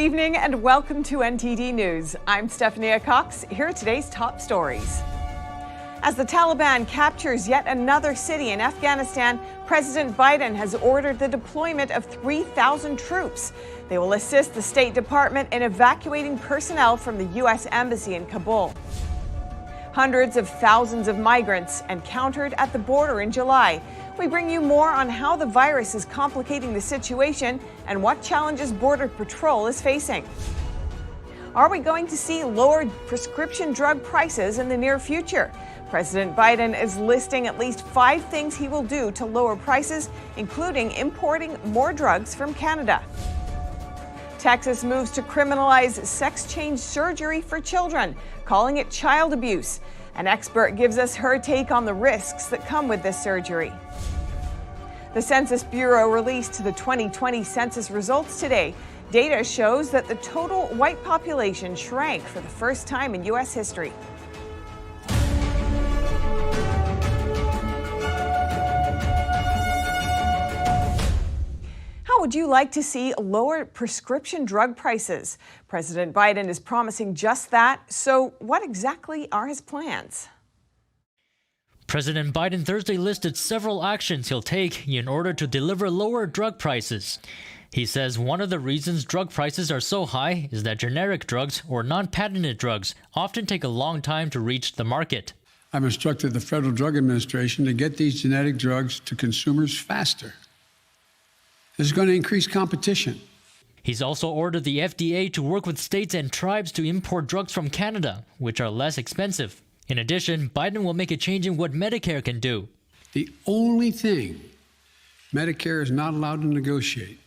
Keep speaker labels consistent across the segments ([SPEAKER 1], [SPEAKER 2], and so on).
[SPEAKER 1] evening and welcome to NTD News. I'm Stephanie Cox. Here are today's top stories. As the Taliban captures yet another city in Afghanistan, President Biden has ordered the deployment of 3,000 troops. They will assist the State Department in evacuating personnel from the U.S. Embassy in Kabul. Hundreds of thousands of migrants encountered at the border in July. We bring you more on how the virus is complicating the situation and what challenges Border Patrol is facing. Are we going to see lowered prescription drug prices in the near future? President Biden is listing at least 5 things he will do to lower prices, including importing more drugs from Canada. Texas moves to criminalize sex change surgery for children, calling it child abuse. An expert gives us her take on the risks that come with this surgery. The Census Bureau released the 2020 census results today. Data shows that the total white population shrank for the first time in U.S. history. How would you like to see lower prescription drug prices? President Biden is promising just that. So what exactly are his plans?
[SPEAKER 2] President Biden Thursday listed several actions he'll take in order to deliver lower drug prices. He says one of the reasons drug prices are so high is that generic drugs or non-patented drugs often take a long time to reach the market.
[SPEAKER 3] I've instructed the Federal Drug Administration to get these genetic drugs to consumers faster. This is going to increase competition.
[SPEAKER 2] He's also ordered the FDA to work with states and tribes to import drugs from Canada, which are less expensive. In addition, Biden will make a change in what Medicare can do.
[SPEAKER 3] The only thing Medicare is not allowed to negotiate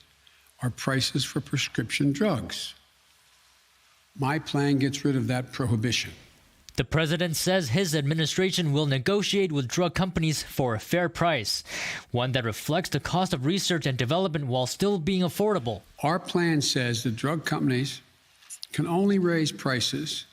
[SPEAKER 3] are prices for prescription drugs. My plan gets rid of that prohibition.
[SPEAKER 2] The president says his administration will negotiate with drug companies for a fair price, one that reflects the cost of research and development while still being affordable.
[SPEAKER 3] Our plan says that drug companies can only raise prices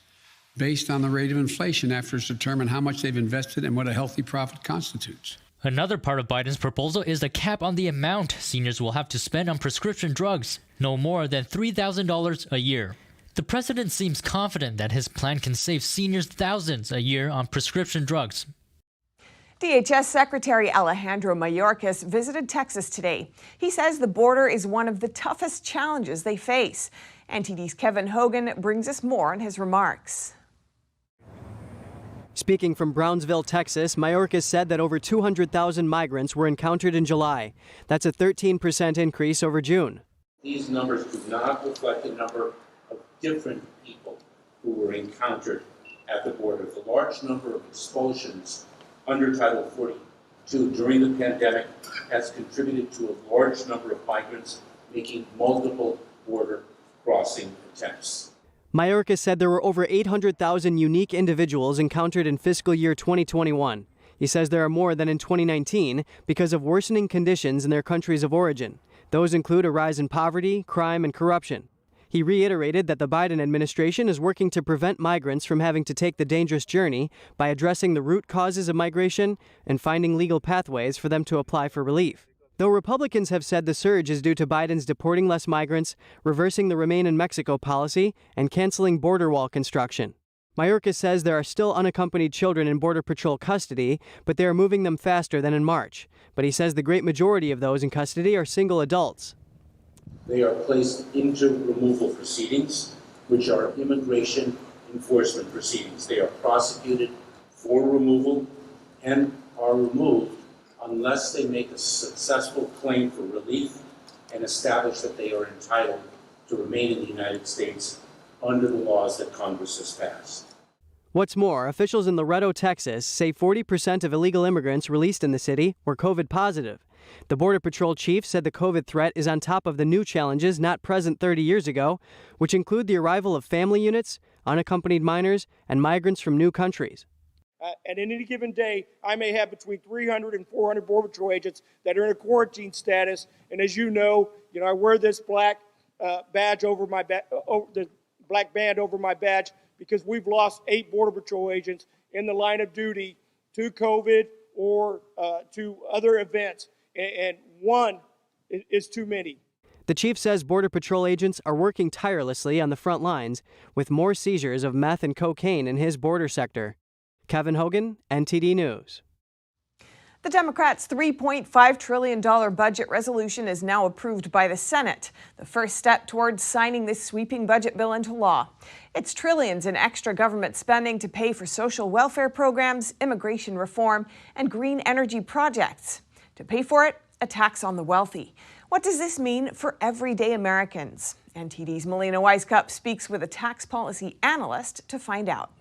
[SPEAKER 3] based on the rate of inflation after it's determined how much they've invested and what a healthy profit constitutes.
[SPEAKER 2] Another part of Biden's proposal is the cap on the amount seniors will have to spend on prescription drugs, no more than $3,000 a year. The president seems confident that his plan can save seniors thousands a year on prescription drugs.
[SPEAKER 1] DHS Secretary Alejandro Mayorkas visited Texas today. He says the border is one of the toughest challenges they face. NTD's Kevin Hogan brings us more on his remarks.
[SPEAKER 4] Speaking from Brownsville, Texas, Mayorkas said that over 200,000 migrants were encountered in July. That's a 13% increase over June.
[SPEAKER 5] These numbers do not reflect the number of different people who were encountered at the border. The large number of expulsions under Title 42 during the pandemic has contributed to a large number of migrants making multiple border crossing attempts.
[SPEAKER 4] Mayorkas said there were over 800,000 unique individuals encountered in fiscal year 2021. He says there are more than in 2019 because of worsening conditions in their countries of origin. Those include a rise in poverty, crime, and corruption. He reiterated that the Biden administration is working to prevent migrants from having to take the dangerous journey by addressing the root causes of migration and finding legal pathways for them to apply for relief. Though Republicans have said the surge is due to Biden's deporting less migrants, reversing the Remain in Mexico policy, and canceling border wall construction. Mayorkas says there are still unaccompanied children in Border Patrol custody, but they are moving them faster than in March. But he says the great majority of those in custody are single adults.
[SPEAKER 5] They are placed into removal proceedings, which are immigration enforcement proceedings. They are prosecuted for removal and are removed unless they make a successful claim for relief and establish that they are entitled to remain in the United States under the laws that Congress has passed.
[SPEAKER 4] What's more, officials in Laredo, Texas, say 40% of illegal immigrants released in the city were COVID positive. The Border Patrol chief said the COVID threat is on top of the new challenges not present 30 years ago, which include the arrival of family units, unaccompanied minors, and migrants from new countries.
[SPEAKER 6] At any given day, I may have between 300 and 400 Border Patrol agents that are in a quarantine status. And as you know, I wear this black badge over my the black band over my badge because we've lost 8 Border Patrol agents in the line of duty to COVID or to other events, and one is too many.
[SPEAKER 4] The chief says Border Patrol agents are working tirelessly on the front lines with more seizures of meth and cocaine in his border sector. Kevin Hogan, NTD News.
[SPEAKER 1] The Democrats' $3.5 trillion budget resolution is now approved by the Senate, the first step towards signing this sweeping budget bill into law. It's trillions in extra government spending to pay for social welfare programs, immigration reform, and green energy projects. To pay for it, a tax on the wealthy. What does this mean for everyday Americans? NTD's Melina Weiskup speaks with a tax policy analyst to find out.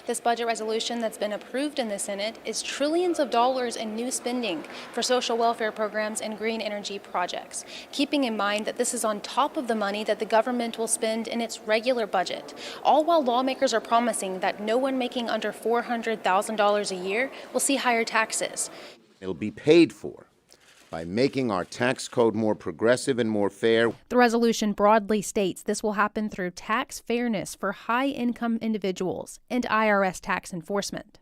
[SPEAKER 7] This budget resolution that's been approved in the Senate is trillions of dollars in new spending for social welfare programs and green energy projects, keeping in mind that this is on top of the money that the government will spend in its regular budget, all while lawmakers are promising that no one making under $400,000 a year will see higher taxes.
[SPEAKER 8] It'll be paid for by making our tax code more progressive and more fair.
[SPEAKER 7] The resolution broadly states this will happen through tax fairness for high-income individuals and IRS tax enforcement.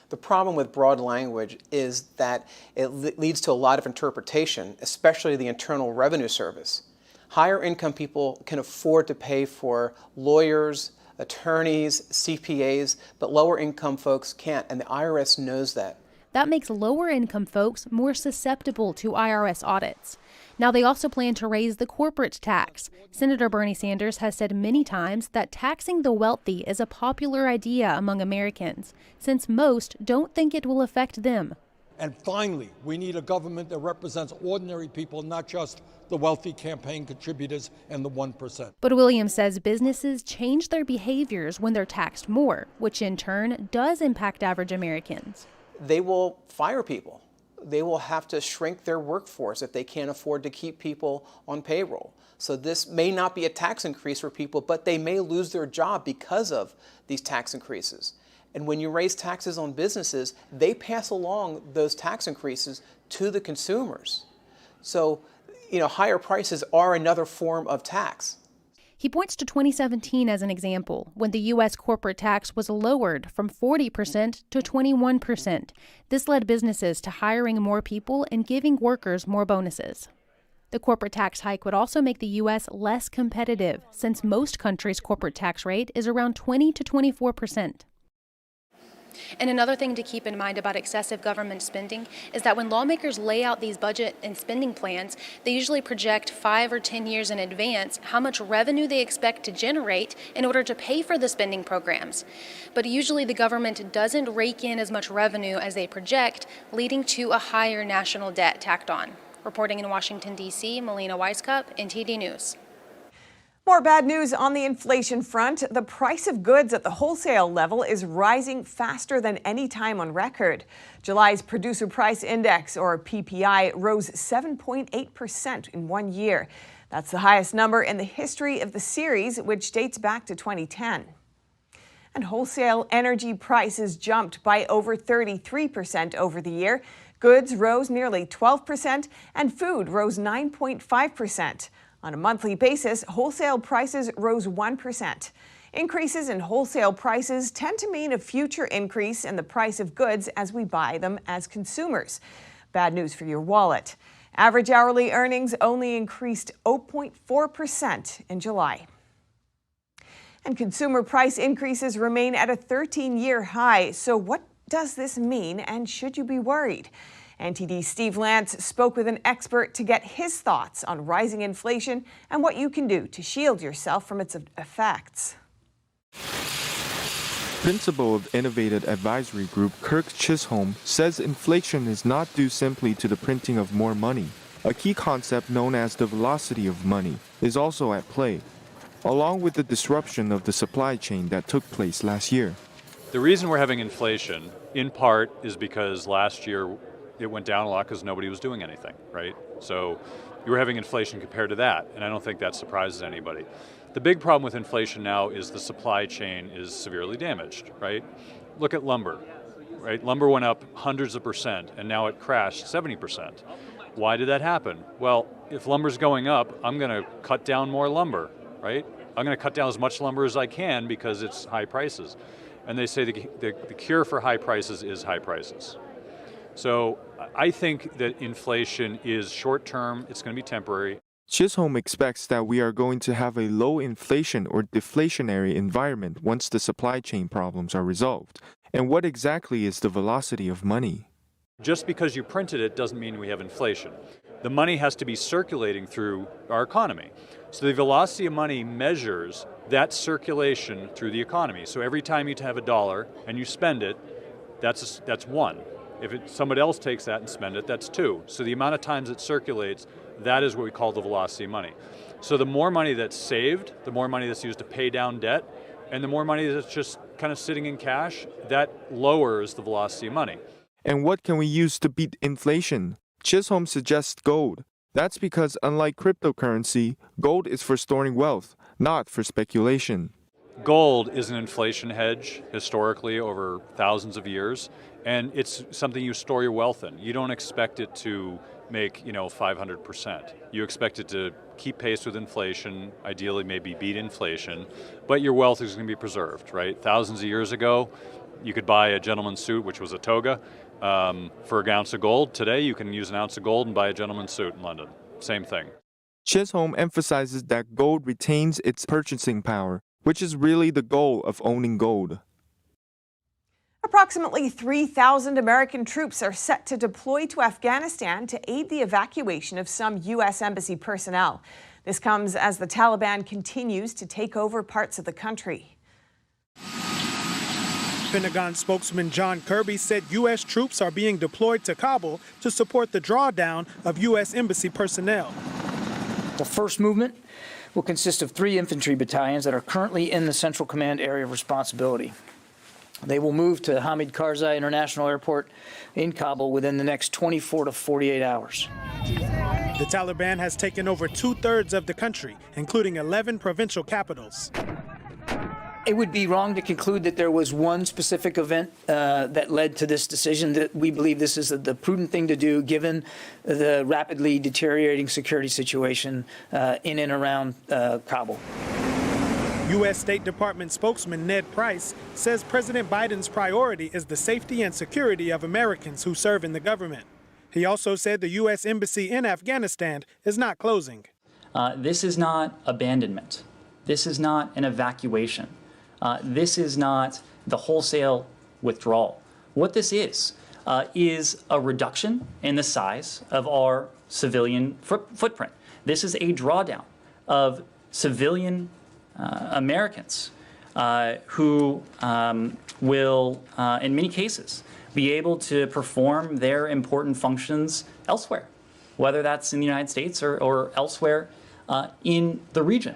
[SPEAKER 9] The problem with broad language is that it leads to a lot of interpretation, especially the Internal Revenue Service. Higher income people can afford to pay for lawyers, attorneys, CPAs, but lower income folks can't, and the IRS knows that.
[SPEAKER 7] That makes lower-income folks more susceptible to IRS audits. Now, they also plan to raise the corporate tax. Senator Bernie Sanders has said many times that taxing the wealthy is a popular idea among Americans, since most don't think it will affect them.
[SPEAKER 10] And finally, we need a government that represents ordinary people, not just the wealthy campaign contributors and the 1%.
[SPEAKER 7] But Williams says businesses change their behaviors when they're taxed more, which in turn does impact average Americans.
[SPEAKER 9] They will fire people. They will have to shrink their workforce if they can't afford to keep people on payroll. So this may not be a tax increase for people, but they may lose their job because of these tax increases. And when you raise taxes on businesses, they pass along those tax increases to the consumers. So, higher prices are another form of tax.
[SPEAKER 7] He points to 2017 as an example, when the U.S. corporate tax was lowered from 40% to 21%. This led businesses to hiring more people and giving workers more bonuses. The corporate tax hike would also make the U.S. less competitive, since most countries' corporate tax rate is around 20 to 24%. And another thing to keep in mind about excessive government spending is that when lawmakers lay out these budget and spending plans, they usually project 5 or 10 years in advance how much revenue they expect to generate in order to pay for the spending programs. But usually the government doesn't rake in as much revenue as they project, leading to a higher national debt tacked on. Reporting in Washington, D.C., Melina Weiskup, NTD News.
[SPEAKER 1] More bad news on the inflation front. The price of goods at the wholesale level is rising faster than any time on record. July's Producer Price Index, or PPI, rose 7.8% in 1 year. That's the highest number in the history of the series, which dates back to 2010. And wholesale energy prices jumped by over 33% over the year. Goods rose nearly 12%, and food rose 9.5%. On a monthly basis, wholesale prices rose 1%. Increases in wholesale prices tend to mean a future increase in the price of goods as we buy them as consumers. Bad news for your wallet. Average hourly earnings only increased 0.4% in July. And consumer price increases remain at a 13-year high. So what does this mean, and should you be worried? NTD's Steve Lance spoke with an expert to get his thoughts on rising inflation and what you can do to shield yourself from its effects.
[SPEAKER 11] Principal of Innovated Advisory Group Kirk Chisholm says inflation is not due simply to the printing of more money. A key concept known as the velocity of money is also at play, along with the disruption of the supply chain that took place last year.
[SPEAKER 12] The reason we're having inflation, in part, is because last year it went down a lot because nobody was doing anything, right? So you were having inflation compared to that, and I don't think that surprises anybody. The big problem with inflation now is the supply chain is severely damaged, right? Look at lumber, right? Lumber went up hundreds of percent, and now it crashed 70%. Why did that happen? Well, if lumber's going up, I'm gonna cut down more lumber, right? I'm gonna cut down as much lumber as I can because it's high prices. And they say the cure for high prices is high prices. So I think that inflation is short-term, it's going to be temporary.
[SPEAKER 11] Chisholm expects that we are going to have a low inflation or deflationary environment once the supply chain problems are resolved. And what exactly is the velocity of money?
[SPEAKER 12] Just because you printed it doesn't mean we have inflation. The money has to be circulating through our economy. So the velocity of money measures that circulation through the economy. So every time you have a dollar and you spend it, that's one. If somebody else takes that and spend it, that's two. So the amount of times it circulates, that is what we call the velocity of money. So the more money that's saved, the more money that's used to pay down debt, and the more money that's just kind of sitting in cash, that lowers the velocity of money.
[SPEAKER 11] And what can we use to beat inflation? Chisholm suggests gold. That's because, unlike cryptocurrency, gold is for storing wealth, not for speculation.
[SPEAKER 12] Gold is an inflation hedge historically over thousands of years, and it's something you store your wealth in. You don't expect it to make 500%. You expect it to keep pace with inflation, ideally maybe beat inflation, but your wealth is going to be preserved, right? Thousands of years ago, you could buy a gentleman's suit, which was a toga, for an ounce of gold. Today, you can use an ounce of gold and buy a gentleman's suit in London. Same thing.
[SPEAKER 11] Chisholm emphasizes that gold retains its purchasing power, which is really the goal of owning gold.
[SPEAKER 1] Approximately 3,000 American troops are set to deploy to Afghanistan to aid the evacuation of some U.S. Embassy personnel. This comes as the Taliban continues to take over parts of the country.
[SPEAKER 13] Pentagon spokesman John Kirby said U.S. troops are being deployed to Kabul to support the drawdown of U.S. Embassy personnel.
[SPEAKER 14] The first movement will consist of 3 infantry battalions that are currently in the Central Command area of responsibility. They will move to Hamid Karzai International Airport in Kabul within the next 24 to 48 hours.
[SPEAKER 13] The Taliban has taken over 2/3 of the country, including 11 provincial capitals.
[SPEAKER 14] It would be wrong to conclude that there was one specific event that led to this decision. That we believe this is the prudent thing to do given the rapidly deteriorating security situation in and around Kabul.
[SPEAKER 13] U.S. State Department spokesman Ned Price says President Biden's priority is the safety and security of Americans who serve in the government. He also said the U.S. Embassy in Afghanistan is not closing.
[SPEAKER 15] This is not abandonment. This is not an evacuation. This is not the wholesale withdrawal. What this is a reduction in the size of our civilian footprint. This is a drawdown of civilian Americans who will, in many cases, be able to perform their important functions elsewhere, whether that's in the United States or elsewhere in the region.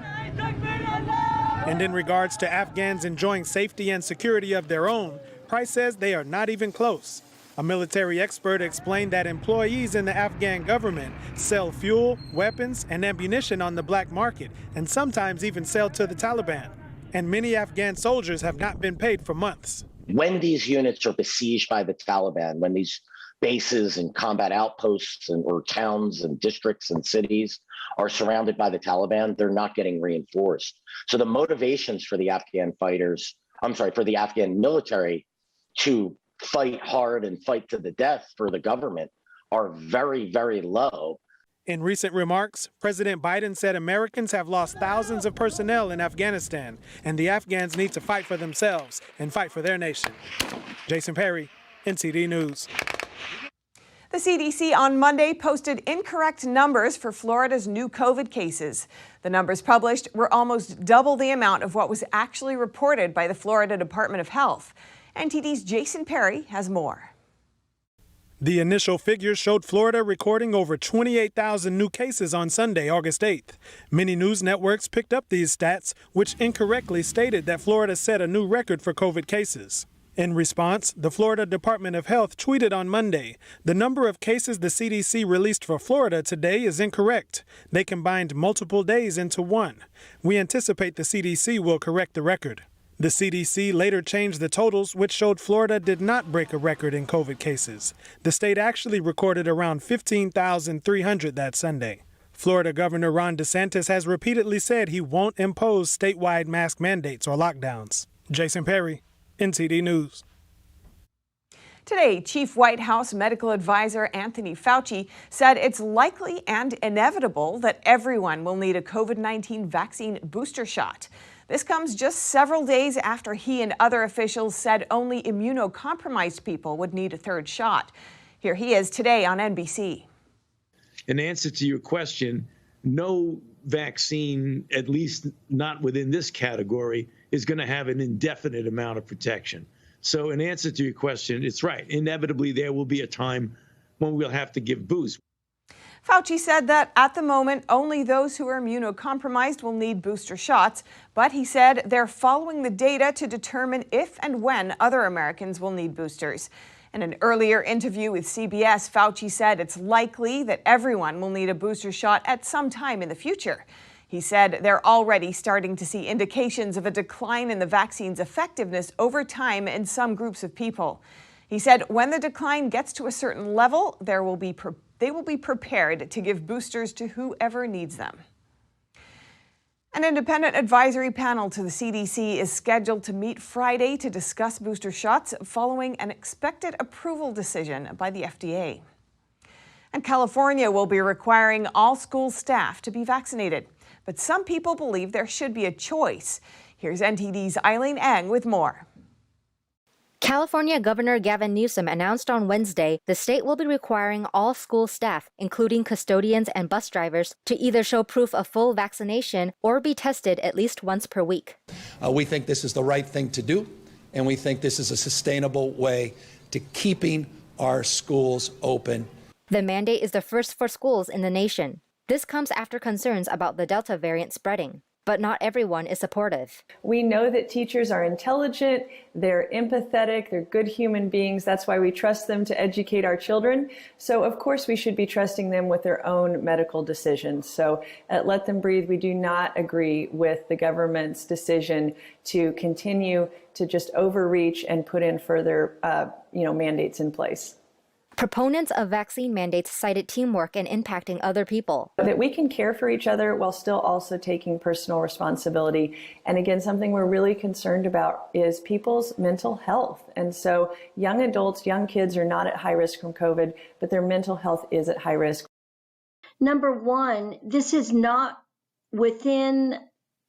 [SPEAKER 13] And in regards to Afghans enjoying safety and security of their own, Price says they are not even close. A military expert explained that employees in the Afghan government sell fuel, weapons, and ammunition on the black market, and sometimes even sell to the Taliban. And many Afghan soldiers have not been paid for months.
[SPEAKER 16] When these units are besieged by the Taliban, when these bases and combat outposts or towns and districts and cities are surrounded by the Taliban, they're not getting reinforced. So the motivations for the Afghan for the Afghan military to fight hard and fight to the death for the government are very, very low.
[SPEAKER 13] In recent remarks, President Biden said Americans have lost thousands of personnel in Afghanistan, and the Afghans need to fight for themselves and fight for their nation. Jason Perry, NTD News.
[SPEAKER 1] The CDC on Monday posted incorrect numbers for Florida's new COVID cases. The numbers published were almost double the amount of what was actually reported by the Florida Department of Health. NTD's Jason Perry has more.
[SPEAKER 13] The initial figures showed Florida recording over 28,000 new cases on Sunday, August 8th. Many news networks picked up these stats, which incorrectly stated that Florida set a new record for COVID cases. In response, the Florida Department of Health tweeted on Monday, "The number of cases the CDC released for Florida today is incorrect. They combined multiple days into one. We anticipate the CDC will correct the record." The CDC later changed the totals, which showed Florida did not break a record in COVID cases. The state actually recorded around 15,300 that Sunday. Florida Governor Ron DeSantis has repeatedly said he won't impose statewide mask mandates or lockdowns. Jason Perry, NTD News.
[SPEAKER 1] Today, Chief White House medical advisor Anthony Fauci said it's likely and inevitable that everyone will need a COVID-19 vaccine booster shot. This comes just several days after he and other officials said only immunocompromised people would need a third shot. Here he is today on NBC.
[SPEAKER 17] In answer to your question, no vaccine, at least not within this category, is going to have an indefinite amount of protection. So in answer to your question, it's right. Inevitably, there will be a time when we'll have to give boosts.
[SPEAKER 1] Fauci said that at the moment, only those who are immunocompromised will need booster shots, but he said they're following the data to determine if and when other Americans will need boosters. In an earlier interview with CBS, Fauci said it's likely that everyone will need a booster shot at some time in the future. He said they're already starting to see indications of a decline in the vaccine's effectiveness over time in some groups of people. He said when the decline gets to a certain level, they will be prepared to give boosters to whoever needs them. An independent advisory panel to the CDC is scheduled to meet Friday to discuss booster shots following an expected approval decision by the FDA. And California will be requiring all school staff to be vaccinated. But some people believe there should be a choice. Here's NTD's Eileen Eng with more.
[SPEAKER 18] California Governor Gavin Newsom announced on Wednesday the state will be requiring all school staff, including custodians and bus drivers, to either show proof of full vaccination or be tested at least once per week.
[SPEAKER 19] We think this is the right thing to do, and we think this is a sustainable way to keeping our schools open.
[SPEAKER 18] The mandate is the first for schools in the nation. This comes after concerns about the Delta variant spreading, but not everyone is supportive.
[SPEAKER 20] We know that teachers are intelligent, they're empathetic, they're good human beings. That's why we trust them to educate our children. So of course we should be trusting them with their own medical decisions. So at Let Them Breathe, we do not agree with the government's decision to continue to just overreach and put in further mandates in place.
[SPEAKER 18] Proponents of vaccine mandates cited teamwork and impacting other people.
[SPEAKER 20] That we can care for each other while still also taking personal responsibility. And again, something we're really concerned about is people's mental health. And so young adults, young kids are not at high risk from COVID, but their mental health is at high risk.
[SPEAKER 21] Number one, this is not within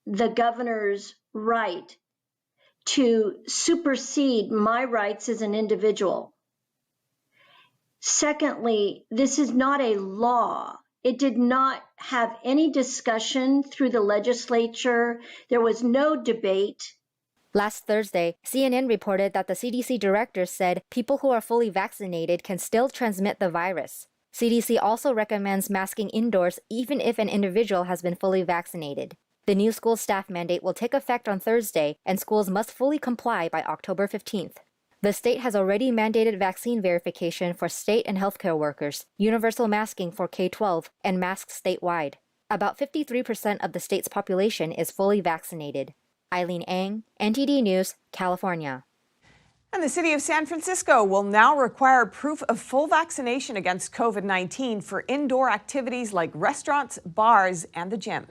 [SPEAKER 21] the governor's right to supersede my rights as an individual. Secondly, this is not a law. It did not have any discussion through the legislature. There was no debate.
[SPEAKER 18] Last Thursday, CNN reported that the CDC director said people who are fully vaccinated can still transmit the virus. CDC also recommends masking indoors even if an individual has been fully vaccinated. The new school staff mandate will take effect on Thursday, and schools must fully comply by October 15th. The state has already mandated vaccine verification for state and healthcare workers, universal masking for K-12, and masks statewide. About 53% of the state's population is fully vaccinated. Eileen Eng, NTD News, California.
[SPEAKER 1] And the city of San Francisco will now require proof of full vaccination against COVID-19 for indoor activities like restaurants, bars, and the gym.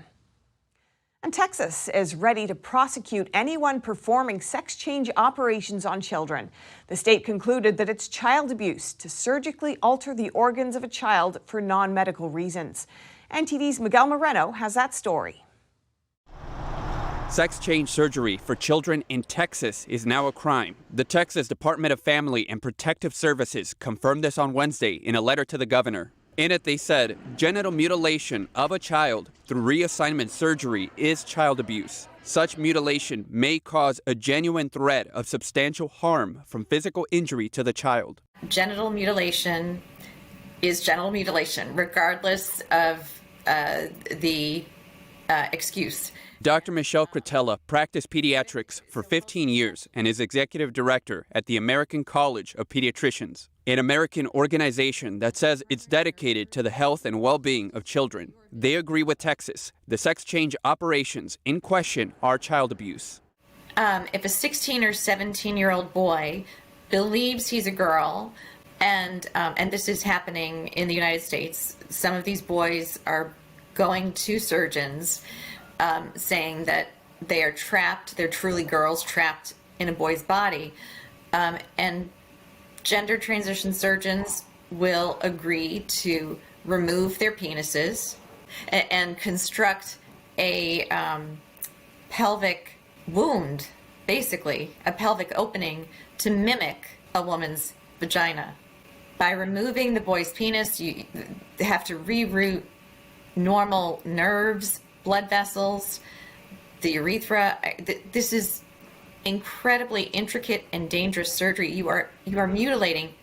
[SPEAKER 1] And Texas is ready to prosecute anyone performing sex change operations on children. The state concluded that it's child abuse to surgically alter the organs of a child for non-medical reasons. NTD's Miguel Moreno has that story.
[SPEAKER 22] Sex change surgery for children in Texas is now a crime. The Texas Department of Family and Protective Services confirmed this on Wednesday in a letter to the governor. In it, they said genital mutilation of a child through reassignment surgery is child abuse. Such mutilation may cause a genuine threat of substantial harm from physical injury to the child.
[SPEAKER 23] Genital mutilation is genital mutilation, regardless of the excuse.
[SPEAKER 22] Dr. Michelle Cretella practiced pediatrics for 15 years and is executive director at the American College of Pediatricians, an American organization that says it's dedicated to the health and well-being of children. They agree with Texas. The sex change operations in question are child abuse.
[SPEAKER 23] If a 16 or 17-year-old boy believes he's a girl, and this is happening in the United States, some of these boys are going to surgeons saying that they are trapped, they're truly girls trapped in a boy's body, and gender transition surgeons will agree to remove their penises and construct a pelvic wound, basically, a pelvic opening to mimic a woman's vagina. By removing the boy's penis, you have to reroute normal nerves, blood vessels, the urethra. This is incredibly intricate and dangerous surgery. You are mutilating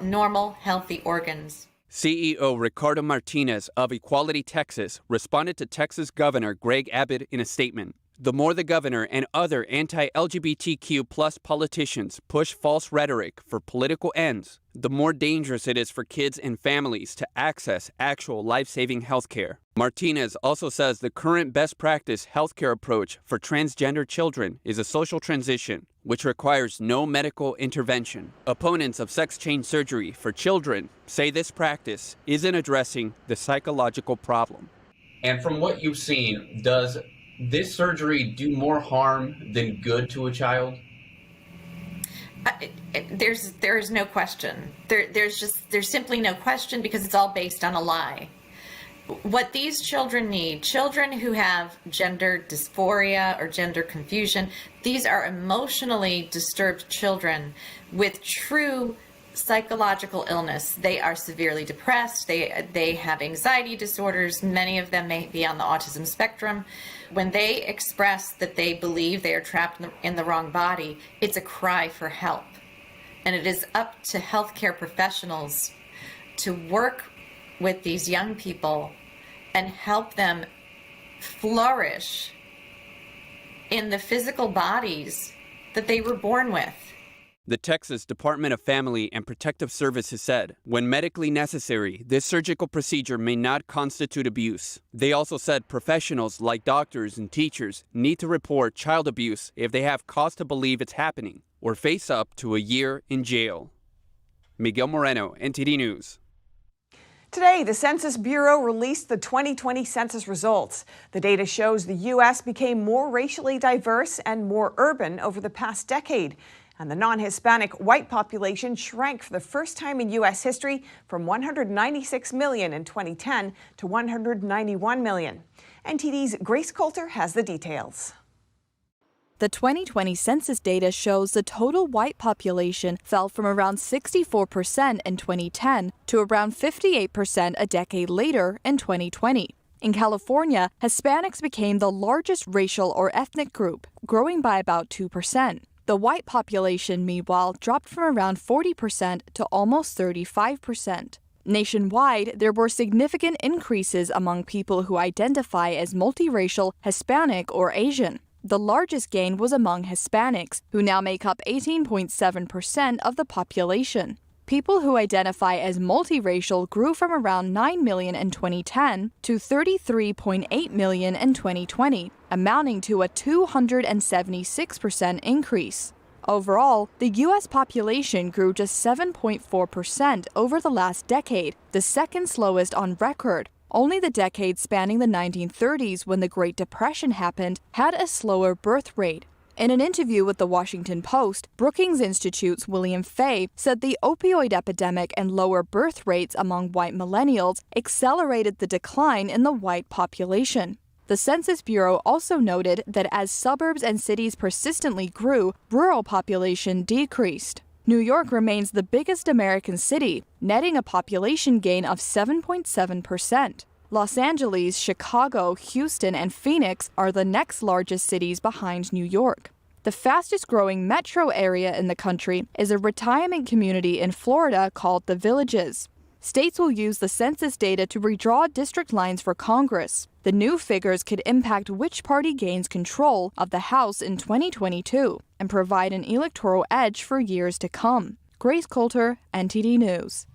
[SPEAKER 23] normal, healthy organs.
[SPEAKER 22] CEO Ricardo Martinez of Equality Texas responded to Texas Governor Greg Abbott in a statement. The more the governor and other anti-LGBTQ plus politicians push false rhetoric for political ends, the more dangerous it is for kids and families to access actual life-saving health care. Martinez also says the current best practice healthcare approach for transgender children is a social transition, which requires no medical intervention. Opponents of sex change surgery for children say this practice isn't addressing the psychological problem.
[SPEAKER 2] And from what you've seen, does this surgery do more harm than good to a child?
[SPEAKER 23] There is no question. There's simply no question, because it's all based on a lie. What these children need, children who have gender dysphoria or gender confusion, these are emotionally disturbed children with true psychological illness. They are severely depressed. They have anxiety disorders. Many of them may be on the autism spectrum. When they express that they believe they are trapped in the wrong body, it's a cry for help. And it is up to healthcare professionals to work with these young people and help them flourish in the physical bodies that they were born with.
[SPEAKER 22] The Texas Department of Family and Protective Services said, when medically necessary, this surgical procedure may not constitute abuse. They also said professionals like doctors and teachers need to report child abuse if they have cause to believe it's happening, or face up to a year in jail. Miguel Moreno, NTD News.
[SPEAKER 1] Today, the Census Bureau released the 2020 census results. The data shows the U.S. became more racially diverse and more urban over the past decade. And the non-Hispanic white population shrank for the first time in U.S. history from 196 million in 2010 to 191 million. NTD's Grace Coulter has the details.
[SPEAKER 3] The 2020 census data shows the total white population fell from around 64% in 2010 to around 58% a decade later in 2020. In California, Hispanics became the largest racial or ethnic group, growing by about 2%. The white population, meanwhile, dropped from around 40% to almost 35%. Nationwide, there were significant increases among people who identify as multiracial, Hispanic, or Asian. The largest gain was among Hispanics, who now make up 18.7% of the population. People who identify as multiracial grew from around 9 million in 2010 to 33.8 million in 2020, amounting to a 276% increase. Overall, the U.S. population grew just 7.4% over the last decade, the second slowest on record. Only the decade spanning the 1930s, when the Great Depression happened, had a slower birth rate. In an interview with the Washington Post, Brookings Institute's William Fay said the opioid epidemic and lower birth rates among white millennials accelerated the decline in the white population. The Census Bureau also noted that as suburbs and cities persistently grew, rural population decreased. New York remains the biggest American city, netting a population gain of 7.7%. Los Angeles, Chicago, Houston, and Phoenix are the next largest cities behind New York. The fastest growing metro area in the country is a retirement community in Florida called The Villages. States will use the census data to redraw district lines for Congress. The new figures could impact which party gains control of the House in 2022 and provide an electoral edge for years to come. Grace Coulter, NTD News.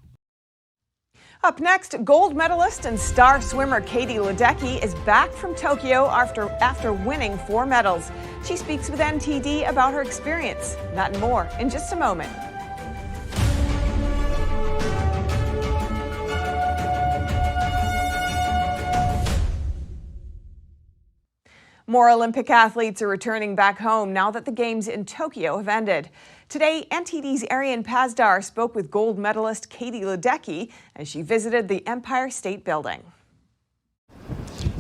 [SPEAKER 1] Up next, gold medalist and star swimmer Katie Ledecky is back from Tokyo after winning 4 medals. She speaks with NTD about her experience. That and more in just a moment. More Olympic athletes are returning back home now that the Games in Tokyo have ended. Today, NTD's Arian Pazdar spoke with gold medalist Katie Ledecky as she visited the Empire State Building.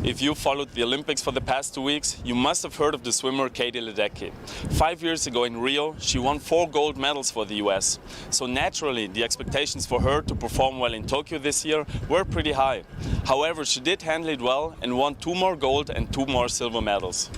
[SPEAKER 4] If you followed the Olympics for the past 2 weeks, you must have heard of the swimmer Katie Ledecky. 5 years ago in Rio, she won 4 gold medals for the US. So naturally, the expectations for her to perform well in Tokyo this year were pretty high. However, she did handle it well and won 2 more gold and 2 more silver medals.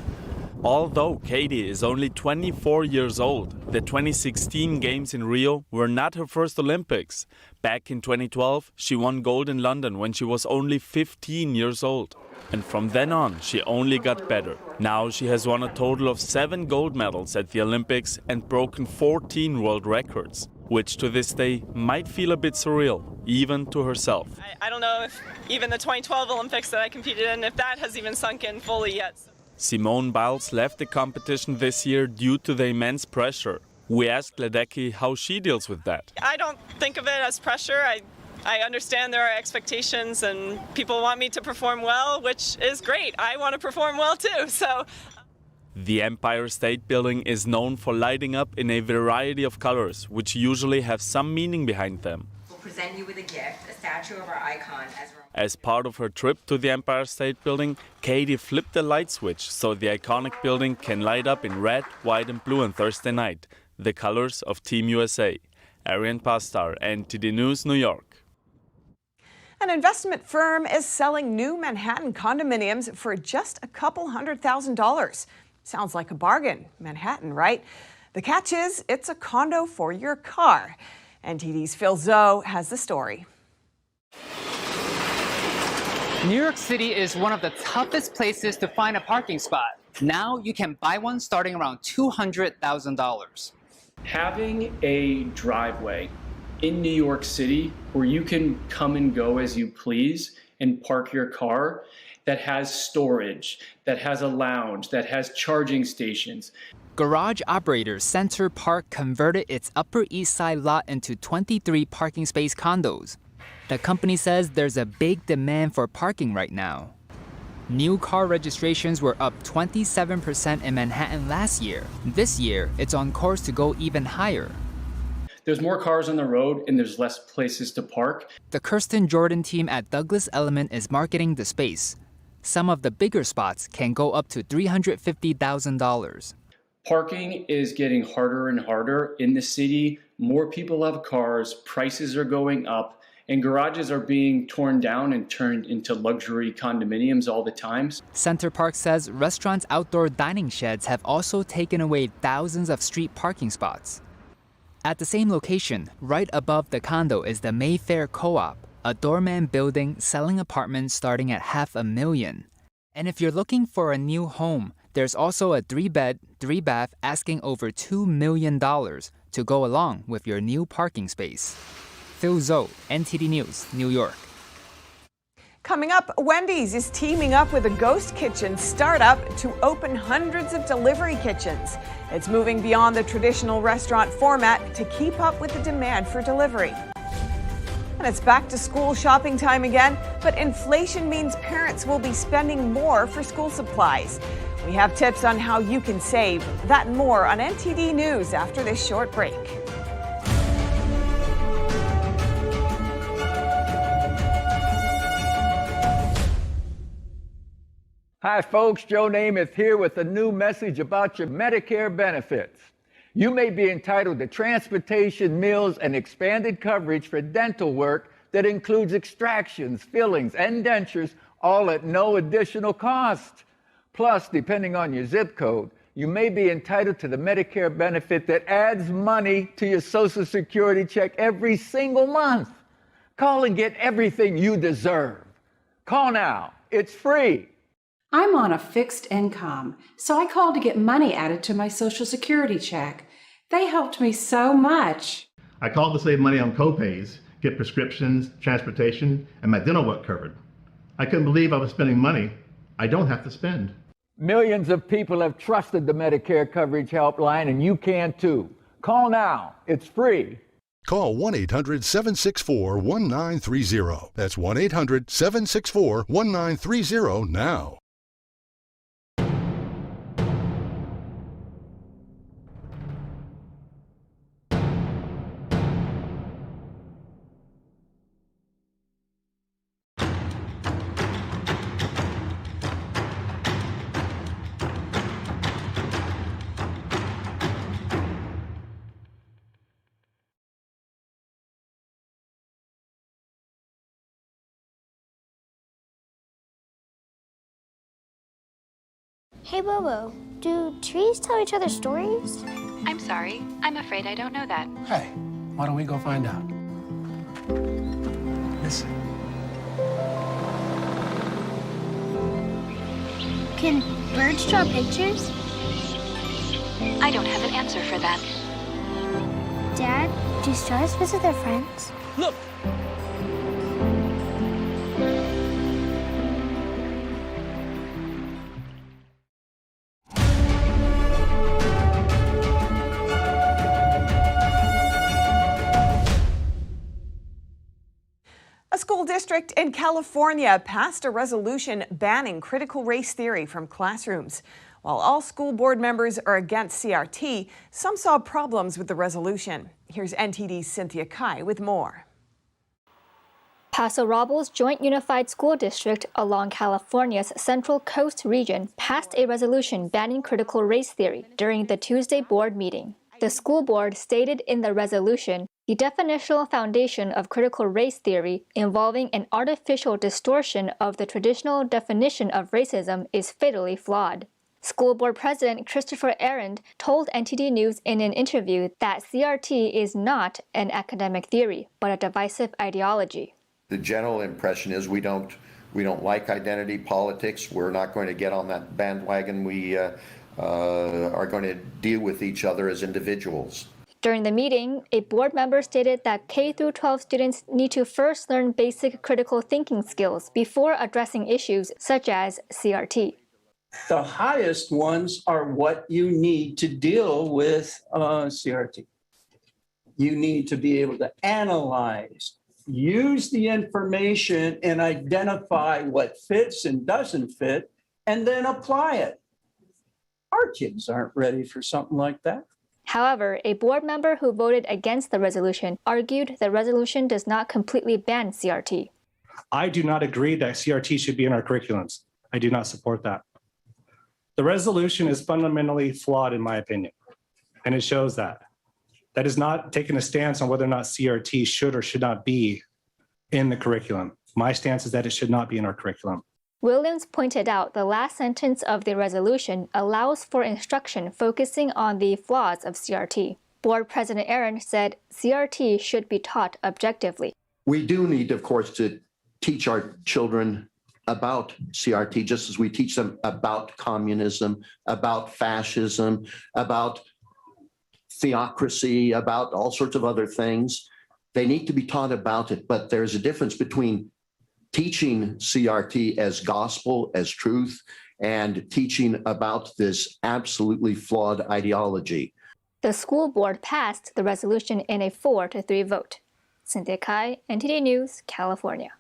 [SPEAKER 4] Although Katie is only 24 years old, the 2016 Games in Rio were not her first Olympics. Back in 2012, she won gold in London when she was only 15 years old. And from then on, she only got better. Now she has won a total of 7 gold medals at the Olympics and broken 14 world records, which to this day might feel a bit surreal, even to herself.
[SPEAKER 5] I don't know if even the 2012 Olympics that I competed in, if that has even sunk in fully yet.
[SPEAKER 4] Simone Biles left the competition this year due to the immense pressure. We asked Ledecky how she deals with that.
[SPEAKER 5] I don't think of it as pressure. I understand there are expectations and people want me to perform well, which is great. I want to perform well too, so.
[SPEAKER 4] The Empire State Building is known for lighting up in a variety of colors, which usually have some meaning behind them.
[SPEAKER 6] We'll present you with a gift, a statue of our icon
[SPEAKER 4] As part of her trip to the Empire State Building, Katie flipped the light switch so the iconic building can light up in red, white and blue on Thursday night, the colors of Team USA. Arian Pazdar, NTD News, New York.
[SPEAKER 1] An investment firm is selling new Manhattan condominiums for just a couple $100,000. Sounds like a bargain. Manhattan, right? The catch is it's a condo for your car. NTD's Phil Zoe has the story.
[SPEAKER 24] New York City is one of the toughest places to find a parking spot. Now you can buy one starting around $200,000.
[SPEAKER 25] Having a driveway in New York City where you can come and go as you please and park your car, that has storage, that has a lounge, that has charging stations.
[SPEAKER 24] Garage operator Center Park converted its Upper East Side lot into 23 parking space condos. The company says there's a big demand for parking right now. New car registrations were up 27% in Manhattan last year. This year, it's on course to go even higher.
[SPEAKER 25] There's more cars on the road and there's less places to park.
[SPEAKER 24] The Kirsten Jordan team at Douglas Element is marketing the space. Some of the bigger spots can go up to $350,000.
[SPEAKER 25] Parking is getting harder and harder in the city. More people have cars, prices are going up, and garages are being torn down and turned into luxury condominiums all the time.
[SPEAKER 24] Center Park says restaurants' outdoor dining sheds have also taken away thousands of street parking spots. At the same location, right above the condo, is the Mayfair Co-op, a doorman building selling apartments starting at $500,000. And if you're looking for a new home, there's also a 3-bed, 3-bath asking over $2 million to go along with your new parking space. Phil Zoe, NTD News, New York.
[SPEAKER 1] Coming up, Wendy's is teaming up with a ghost kitchen startup to open hundreds of delivery kitchens. It's moving beyond the traditional restaurant format to keep up with the demand for delivery. And it's back to school shopping time again, but inflation means parents will be spending more for school supplies. We have tips on how you can save. That and more on NTD News after this short break.
[SPEAKER 26] Hi folks, Joe Namath here with a new message about your Medicare benefits. You may be entitled to transportation, meals, and expanded coverage for dental work that includes extractions, fillings, and dentures, all at no additional cost. Plus, depending on your zip code, you may be entitled to the Medicare benefit that adds money to your Social Security check every single month. Call and get everything you deserve. Call now. It's free.
[SPEAKER 27] I'm on a fixed income, so I called to get money added to my Social Security check. They helped me so much.
[SPEAKER 28] I called to save money on copays, get prescriptions, transportation, and my dental work covered. I couldn't believe I was spending money I don't have to spend.
[SPEAKER 26] Millions of people have trusted the Medicare Coverage Helpline, and you can too. Call now. It's free.
[SPEAKER 29] Call 1-800-764-1930. That's 1-800-764-1930 now.
[SPEAKER 7] Hey, Bobo, do trees tell each other stories?
[SPEAKER 8] I'm sorry. I'm afraid I don't know that.
[SPEAKER 9] Hey, why don't we go find out? Listen.
[SPEAKER 7] Can birds draw pictures?
[SPEAKER 8] I don't have an answer for that.
[SPEAKER 7] Dad, do stars visit their friends?
[SPEAKER 9] Look!
[SPEAKER 1] A school district in California passed a resolution banning critical race theory from classrooms. While all school board members are against CRT, some saw problems with the resolution. Here's NTD's Cynthia Kai with more.
[SPEAKER 18] Paso Robles Joint Unified School District along California's Central Coast region passed a resolution banning critical race theory during the Tuesday board meeting. The school board stated in the resolution, the definitional foundation of critical race theory involving an artificial distortion of the traditional definition of racism is fatally flawed. School Board President Christopher Arend told NTD News in an interview that CRT is not an academic theory, but a divisive ideology.
[SPEAKER 10] The general impression is we don't like identity politics. We're not going to get on that bandwagon. We are going to deal with each other as individuals.
[SPEAKER 18] During the meeting, a board member stated that K-12 students need to first learn basic critical thinking skills before addressing issues such as CRT.
[SPEAKER 11] The highest ones are what you need to deal with CRT. You need to be able to analyze, use the information and identify what fits and doesn't fit, and then apply it. Our kids aren't ready for something like that.
[SPEAKER 18] However, a board member who voted against the resolution argued the resolution does not completely ban CRT.
[SPEAKER 12] I do not agree that CRT should be in our curriculums. I do not support that. The resolution is fundamentally flawed, in my opinion, and it shows that. That is not taking a stance on whether or not CRT should or should not be in the curriculum. My stance is that it should not be in our curriculum.
[SPEAKER 18] Williams pointed out the last sentence of the resolution allows for instruction focusing on the flaws of CRT. Board President Aaron said CRT should be taught objectively.
[SPEAKER 10] We do need, of course, to teach our children about CRT, just as we teach them about communism, about fascism, about theocracy, about all sorts of other things. They need to be taught about it, but there's a difference between teaching CRT as gospel, as truth, and teaching about this absolutely flawed ideology.
[SPEAKER 18] The school board passed the resolution in a 4-3 vote. Cynthia Kai, NTD News, California.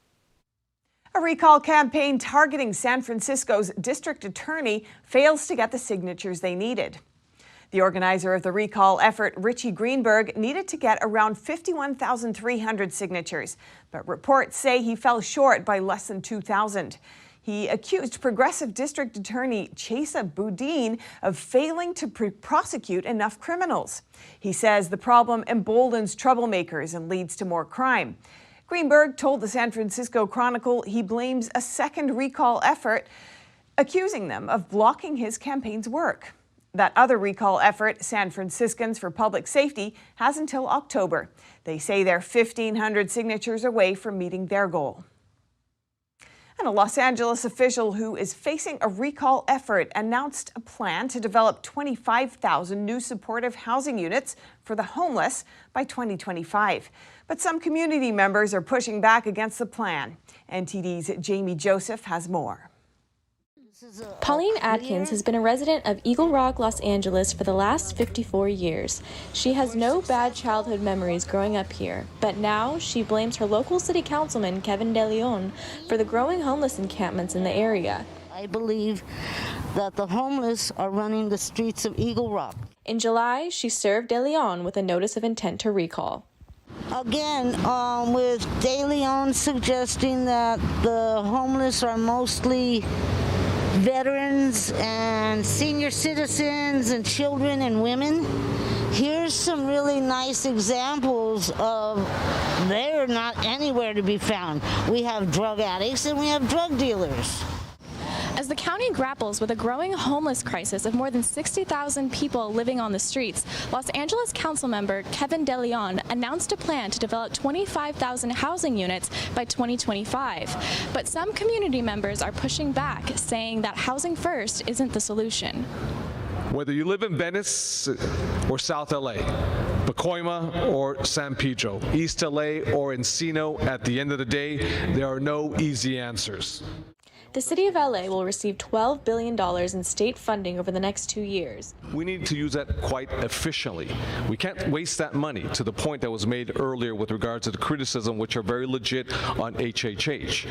[SPEAKER 1] A recall campaign targeting San Francisco's district attorney fails to get the signatures they needed. The organizer of the recall effort, Richie Greenberg, needed to get around 51,300 signatures, but reports say he fell short by less than 2,000. He accused Progressive District Attorney Chesa Boudin of failing to prosecute enough criminals. He says the problem emboldens troublemakers and leads to more crime. Greenberg told the San Francisco Chronicle he blames a second recall effort, accusing them of blocking his campaign's work. That other recall effort, San Franciscans for Public Safety, has until October. They say they're 1,500 signatures away from meeting their goal. And a Los Angeles official who is facing a recall effort announced a plan to develop 25,000 new supportive housing units for the homeless by 2025. But some community members are pushing back against the plan. NTD's Jamie Joseph has more.
[SPEAKER 14] Pauline Atkins has been a resident of Eagle Rock, Los Angeles for the last 54 years. She has no bad childhood memories growing up here, but now she blames her local city councilman, Kevin De Leon, for the growing homeless encampments in the area.
[SPEAKER 15] I believe that the homeless are running the streets of Eagle Rock.
[SPEAKER 14] In July, she served De Leon with a notice of intent to recall.
[SPEAKER 15] Again, with De Leon suggesting that the homeless are mostly veterans and senior citizens and children and women. Here's some really nice examples of they're not anywhere to be found. We have drug addicts and we have drug dealers.
[SPEAKER 14] As the county grapples with a growing homeless crisis of more than 60,000 people living on the streets, Los Angeles Councilmember Kevin De Leon announced a plan to develop 25,000 housing units by 2025. But some community members are pushing back, saying that housing first isn't the solution.
[SPEAKER 2] Whether you live in Venice or South LA, Pacoima or San Pedro, East LA or Encino, at the end of the day, there are no easy answers.
[SPEAKER 14] The city of LA will receive $12 billion in state funding over the next 2 years.
[SPEAKER 2] We need to use that quite efficiently. We can't waste that money, to the point that was made earlier with regards to the criticism, which are very legit, on HHH.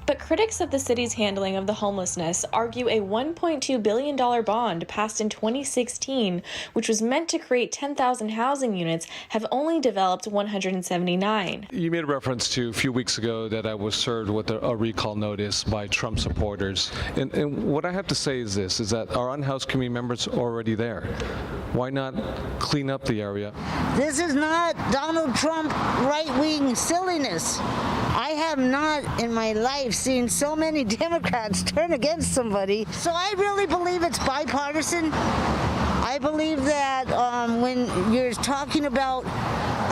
[SPEAKER 14] But critics of the city's handling of the homelessness argue a $1.2 billion bond passed in 2016, which was meant to create 10,000 housing units, have only developed 179.
[SPEAKER 2] You made a reference to a few weeks ago that I was served with a recall notice by Trump supporters. And what I have to say is this, is that our unhoused community members are already there. Why not clean up the area?
[SPEAKER 15] This is not Donald Trump right-wing silliness. I have not in my life seen so many Democrats turn against somebody. So I really believe it's bipartisan. I believe that when you're talking about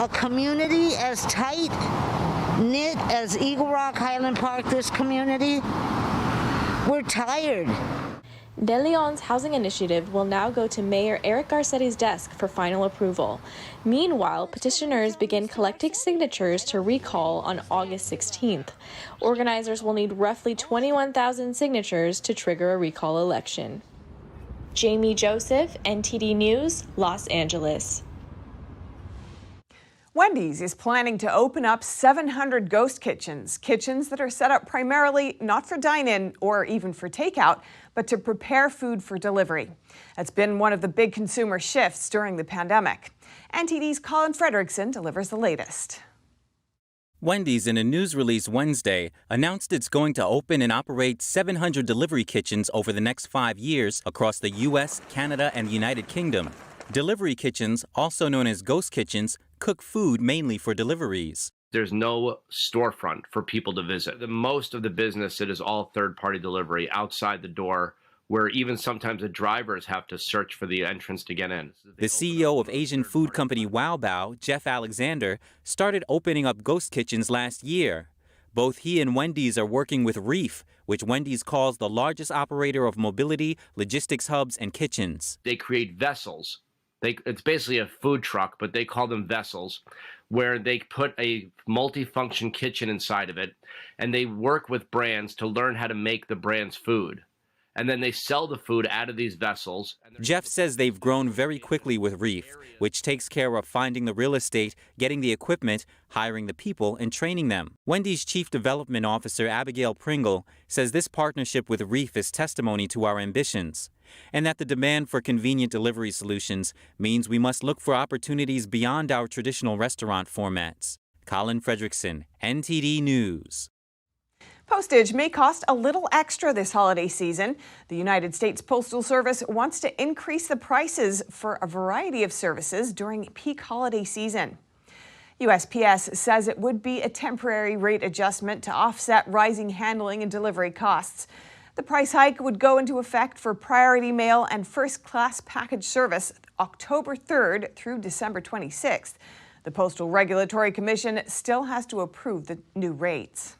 [SPEAKER 15] a community as tight-knit as Eagle Rock, Highland Park, this community, we're tired.
[SPEAKER 14] De Leon's housing initiative will now go to Mayor Eric Garcetti's desk for final approval. Meanwhile, petitioners begin collecting signatures to recall on August 16th. Organizers will need roughly 21,000 signatures to trigger a recall election. Jamie Joseph, NTD News, Los Angeles.
[SPEAKER 1] Wendy's is planning to open up 700 ghost kitchens that are set up primarily not for dine-in or even for takeout, but to prepare food for delivery. That's been one of the big consumer shifts during the pandemic. NTD's Colin Frederickson delivers the latest.
[SPEAKER 13] Wendy's, in a news release Wednesday, announced it's going to open and operate 700 delivery kitchens over the next 5 years across the U.S., Canada, and the United Kingdom. Delivery kitchens, also known as ghost kitchens, cook food mainly for deliveries.
[SPEAKER 16] There's no storefront for people to visit. Most of the business, it is all third-party delivery outside the door, where even sometimes the drivers have to search for the entrance to get in.
[SPEAKER 13] The CEO of Asian food company Wow Bao, Jeff Alexander, started opening up ghost kitchens last year. Both he and Wendy's are working with Reef, which Wendy's calls the largest operator of mobility, logistics hubs, and kitchens.
[SPEAKER 16] They create vessels. It's basically a food truck, but they call them vessels, where they put a multifunction kitchen inside of it, and they work with brands to learn how to make the brand's food. And then they sell the food out of these vessels.
[SPEAKER 13] Jeff says they've grown very quickly with Reef, which takes care of finding the real estate, getting the equipment, hiring the people, and training them. Wendy's Chief Development Officer Abigail Pringle says this partnership with Reef is testimony to our ambitions, and that the demand for convenient delivery solutions means we must look for opportunities beyond our traditional restaurant formats. Colin Frederickson, NTD News.
[SPEAKER 1] Postage may cost a little extra this holiday season. The United States Postal Service wants to increase the prices for a variety of services during peak holiday season. USPS says it would be a temporary rate adjustment to offset rising handling and delivery costs. The price hike would go into effect for priority mail and first-class package service October 3rd through December 26th. The Postal Regulatory Commission still has to approve the new rates.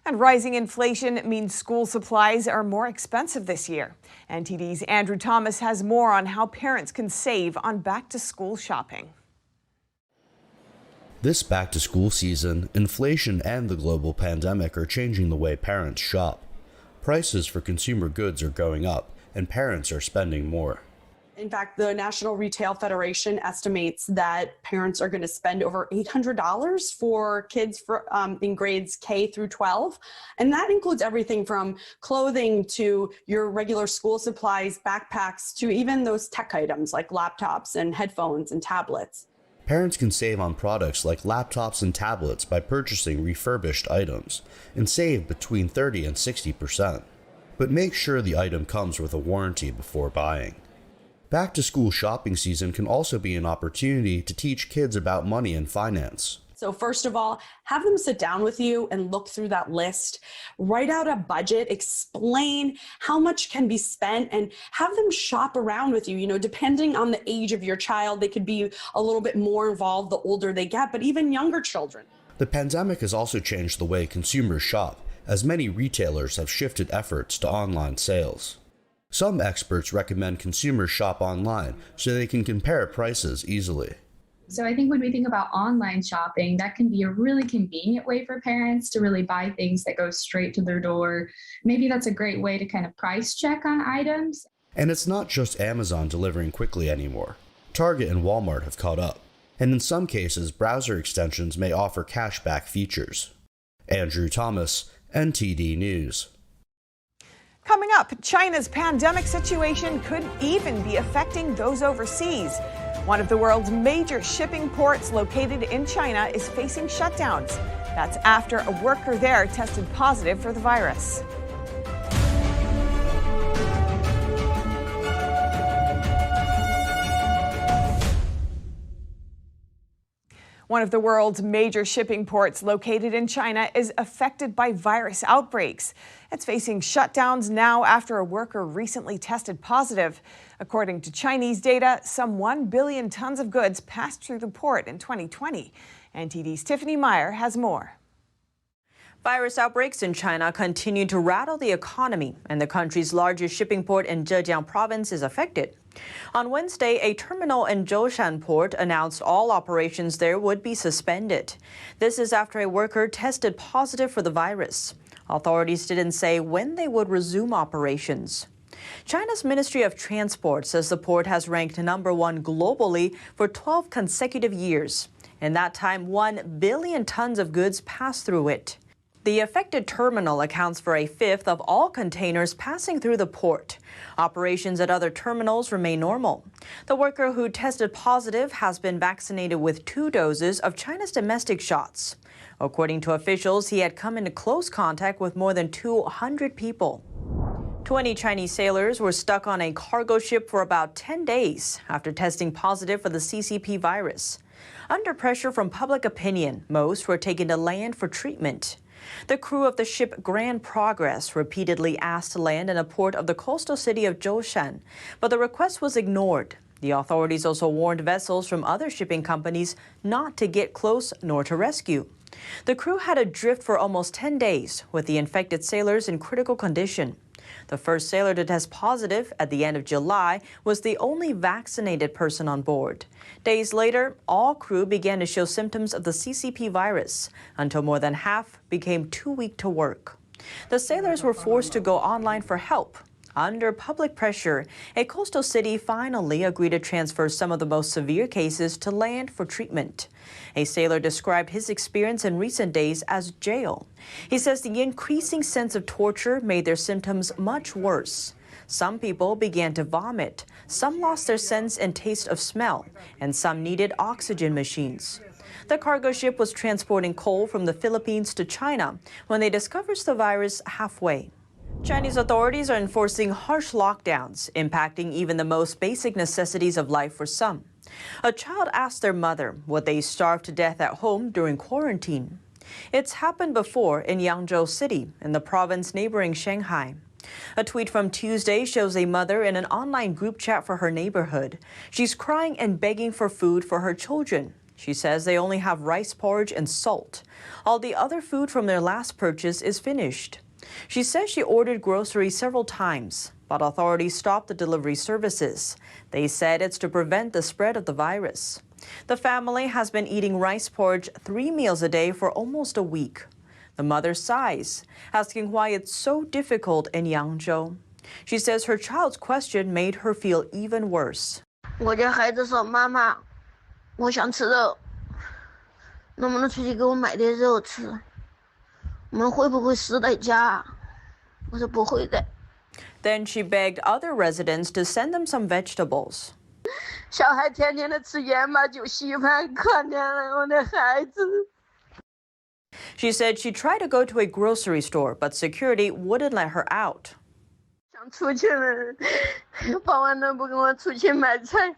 [SPEAKER 1] And rising inflation means school supplies are more expensive this year. NTD's Andrew Thomas has more on how parents can save on back-to-school shopping.
[SPEAKER 17] This back-to-school season, inflation and the global pandemic are changing the way parents shop. Prices for consumer goods are going up, and parents are spending more.
[SPEAKER 19] In fact, the National Retail Federation estimates that parents are going to spend over $800 for kids in grades K through 12. And that includes everything from clothing to your regular school supplies, backpacks, to even those tech items like laptops and headphones and tablets.
[SPEAKER 17] Parents can save on products like laptops and tablets by purchasing refurbished items and save between 30 and 60%. But make sure the item comes with a warranty before buying. Back-to-school shopping season can also be an opportunity to teach kids about money and finance.
[SPEAKER 19] So first of all, have them sit down with you and look through that list, write out a budget, explain how much can be spent, and have them shop around with you. You know, depending on the age of your child, they could be a little bit more involved the older they get, but even younger children.
[SPEAKER 17] The pandemic has also changed the way consumers shop, as many retailers have shifted efforts to online sales. Some experts recommend consumers shop online so they can compare prices easily.
[SPEAKER 3] So I think when we think about online shopping, that can be a really convenient way for parents to really buy things that go straight to their door. Maybe that's a great way to kind of price check on items.
[SPEAKER 17] And it's not just Amazon delivering quickly anymore. Target and Walmart have caught up. And in some cases, browser extensions may offer cashback features. Andrew Thomas, NTD News.
[SPEAKER 1] Coming up, China's pandemic situation could even be affecting those overseas. One of the world's major shipping ports located in China is facing shutdowns. That's after a worker there tested positive for the virus. One of the world's major shipping ports located in China is affected by virus outbreaks. It's facing shutdowns now after a worker recently tested positive. According to Chinese data, some 1 billion tons of goods passed through the port in 2020. NTD's Tiffany Meyer has more.
[SPEAKER 4] Virus outbreaks in China continue to rattle the economy, and the country's largest shipping port in Zhejiang province is affected. On Wednesday, a terminal in Zhoushan port announced all operations there would be suspended. This is after a worker tested positive for the virus. Authorities didn't say when they would resume operations. China's Ministry of Transport says the port has ranked #1 globally for 12 consecutive years. In that time, 1 billion tons of goods passed through it. The affected terminal accounts for 1/5 of all containers passing through the port. Operations at other terminals remain normal. The worker who tested positive has been vaccinated with 2 doses of China's domestic shots. According to officials, he had come into close contact with more than 200 people. 20 Chinese sailors were stuck on a cargo ship for about 10 days after testing positive for the CCP virus. Under pressure from public opinion, most were taken to land for treatment. The crew of the ship Grand Progress repeatedly asked to land in a port of the coastal city of Zhoushan, but the request was ignored. The authorities also warned vessels from other shipping companies not to get close nor to rescue. The crew had adrift for almost 10 days, with the infected sailors in critical condition. The first sailor to test positive at the end of July was the only vaccinated person on board. Days later, all crew began to show symptoms of the CCP virus, until more than half became too weak to work. The sailors were forced to go online for help. Under public pressure, a coastal city finally agreed to transfer some of the most severe cases to land for treatment. A sailor described his experience in recent days as jail. He says the increasing sense of torture made their symptoms much worse. Some people began to vomit, some lost their sense and taste of smell, and some needed oxygen machines. The cargo ship was transporting coal from the Philippines to China when they discovered the virus halfway. Chinese authorities are enforcing harsh lockdowns, impacting even the most basic necessities of life for some. A child asked their mother, would they starve to death at home during quarantine? It's happened before in Yangzhou City, in the province neighboring Shanghai. A tweet from Tuesday shows a mother in an online group chat for her neighborhood. She's crying and begging for food for her children. She says they only have rice porridge and salt. All the other food from their last purchase is finished. She says she ordered groceries several times, but authorities stopped the delivery services. They said it's to prevent the spread of the virus. The family has been eating rice porridge 3 meals a day for almost a week. The mother sighs, asking why it's so difficult in Yangzhou. She says her child's question made her feel even worse.
[SPEAKER 5] 我家孩子说：“妈妈，我想吃肉，能不能出去给我买点肉吃？我们会不会死在家？”我说不会的。
[SPEAKER 4] Then she begged other residents to send them some vegetables.
[SPEAKER 5] 小孩天天的吃盐嘛，就稀饭，可怜了我的孩子。
[SPEAKER 4] She said she tried to go to a grocery store, but security wouldn't let her out.
[SPEAKER 5] 想出去了，保安能不跟我出去买菜？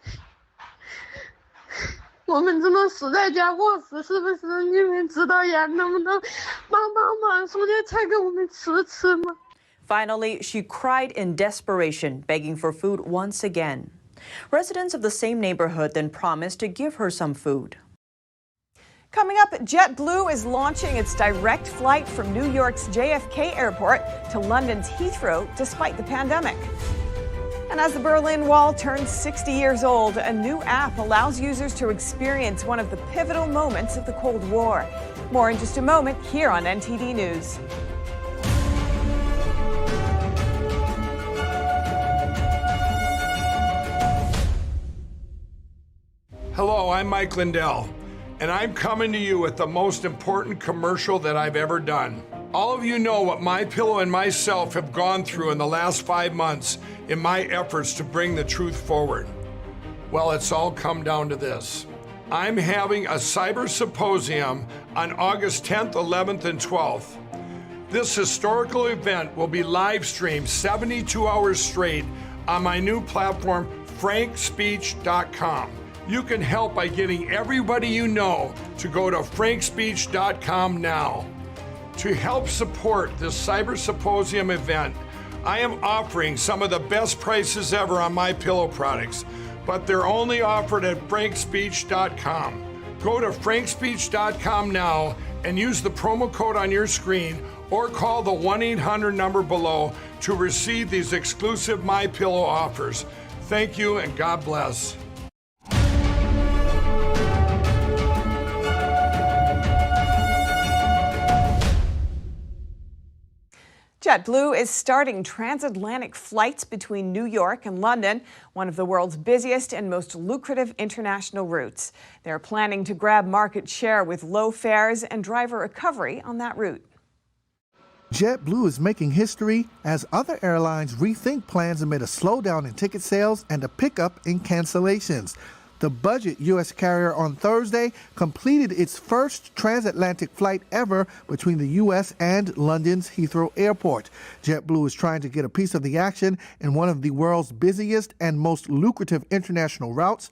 [SPEAKER 5] 我们这么死在家饿死，是不是？你们知道呀？能不能帮帮忙，送点菜给我们吃吃吗？
[SPEAKER 4] Finally, she cried in desperation, begging for food once again. Residents of the same neighborhood then promised to give her some food.
[SPEAKER 1] Coming up, JetBlue is launching its direct flight from New York's JFK airport to London's Heathrow despite the pandemic. And as the Berlin Wall turns 60 years old, a new app allows users to experience one of the pivotal moments of the Cold War. More in just a moment here on NTD News.
[SPEAKER 6] Hello, I'm Mike Lindell, and I'm coming to you with the most important commercial that I've ever done. All of you know what MyPillow and myself have gone through in the last 5 months in my efforts to bring the truth forward. Well, it's all come down to this. I'm having a cyber symposium on August 10th, 11th, and 12th. This historical event will be live streamed 72 hours straight on my new platform, frankspeech.com. You can help by getting everybody you know to go to frankspeech.com now. To help support this Cyber Symposium event, I am offering some of the best prices ever on my pillow products, but they're only offered at frankspeech.com. Go to frankspeech.com now and use the promo code on your screen or call the 1-800 number below to receive these exclusive My Pillow offers. Thank you and God bless.
[SPEAKER 1] JetBlue is starting transatlantic flights between New York and London, one of the world's busiest and most lucrative international routes. They're planning to grab market share with low fares and drive a recovery on that route.
[SPEAKER 20] JetBlue is making history as other airlines rethink plans amid a slowdown in ticket sales and a pickup in cancellations. The budget U.S. carrier on Thursday completed its first transatlantic flight ever between the U.S. and London's Heathrow Airport. JetBlue is trying to get a piece of the action in one of the world's busiest and most lucrative international routes,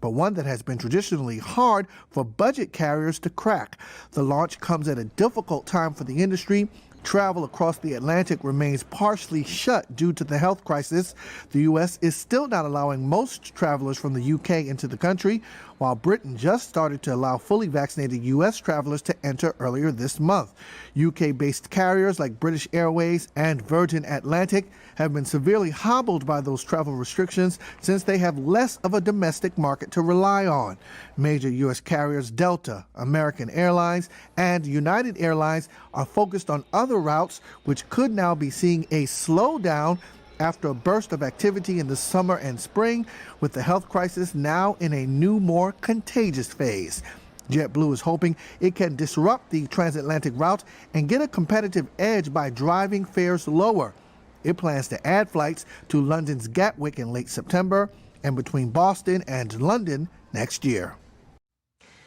[SPEAKER 20] but one that has been traditionally hard for budget carriers to crack. The launch comes at a difficult time for the industry. Travel across the Atlantic remains partially shut due to the health crisis. The U.S. is still not allowing most travelers from the U.K. into the country, while Britain just started to allow fully vaccinated U.S. travelers to enter earlier this month. UK-based carriers like British Airways and Virgin Atlantic have been severely hobbled by those travel restrictions since they have less of a domestic market to rely on. Major U.S. carriers Delta, American Airlines, and United Airlines are focused on other routes, which could now be seeing a slowdown after a burst of activity in the summer and spring, with the health crisis now in a new, more contagious phase. JetBlue is hoping it can disrupt the transatlantic route and get a competitive edge by driving fares lower. It plans to add flights to London's Gatwick in late September and between Boston and London next year.